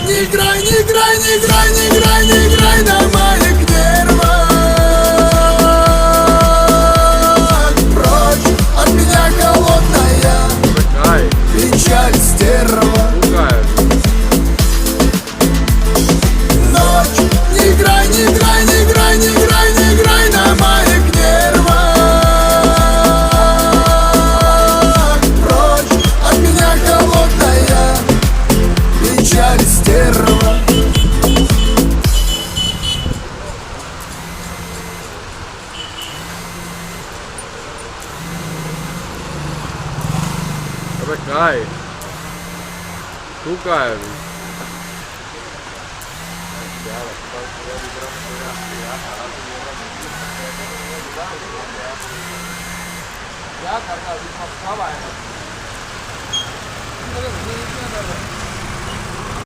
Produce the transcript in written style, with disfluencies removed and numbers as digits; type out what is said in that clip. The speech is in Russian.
Не играй, не играй, не играй, не играй, не играй на моих нервах. Прочь от меня холодная печаль стерва. Ночь, не играй, не играй, не играй, не играй, не играй на моих нервах. Прочь от меня холодная печаль стерва. Cai. Tu cai. क्या करना अभी सब कब आएगा?